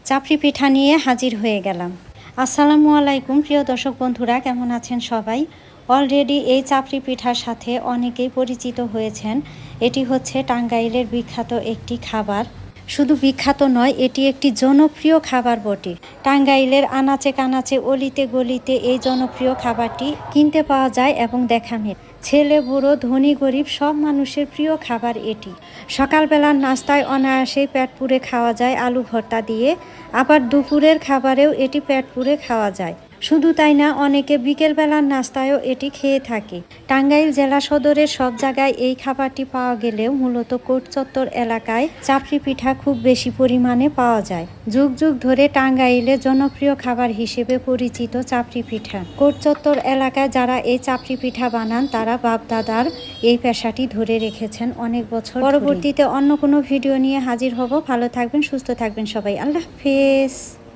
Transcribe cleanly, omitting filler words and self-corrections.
চাপড়ি পিঠা নিয়ে হাজির হয়ে গেলাম। আসসালামু আলাইকুম প্রিয় দর্শক বন্ধুরা, কেমন আছেন সবাই? অলরেডি এই চাপড়ি পিঠার সাথে অনেকেই পরিচিত হয়েছেন। এটি হচ্ছে টাঙ্গাইলের বিখ্যাত একটি খাবার। শুধু বিখ্যাত নয়, এটি একটি জনপ্রিয় খাবার বটে। টাঙ্গাইলের আনাচে কানাচে অলিতে গলিতে এই জনপ্রিয় খাবারটি কিনতে পাওয়া যায় এবং দেখা মেলে। ছেলে বুড়ো ধনী গরিব সব মানুষের প্রিয় খাবার এটি। সকালবেলার নাস্তায় অনায়াসেই পেট পুরে খাওয়া যায় আলু ভর্তা দিয়ে, আবার দুপুরের খাবারেও এটি পেট পুরে খাওয়া যায়। শুধু তাই না, অনেকে বিকেলবেলার নাস্তায়ও এটি খেয়ে থাকে। টাঙ্গাইল জেলা সদরের সব জায়গায় এই খাবারটি পাওয়া গেলেও মূলত কোট চত্বর এলাকায় চাপড়ি পিঠা খুব বেশি পরিমাণে পাওয়া যায়। যুগ যুগ ধরে টাঙ্গাইলে জনপ্রিয় খাবার হিসেবে পরিচিত চাপড়ি পিঠা। কোট চত্বর এলাকায় যারা এই চাপড়ি পিঠা বানান তারা বাপ-দাদার এই পেশাটি ধরে রেখেছেন অনেক বছর। পরবর্তীতে অন্য কোনো ভিডিও নিয়ে হাজির হব। ভালো থাকবেন, সুস্থ থাকবেন সবাই। আল্লাহ হাফেজ।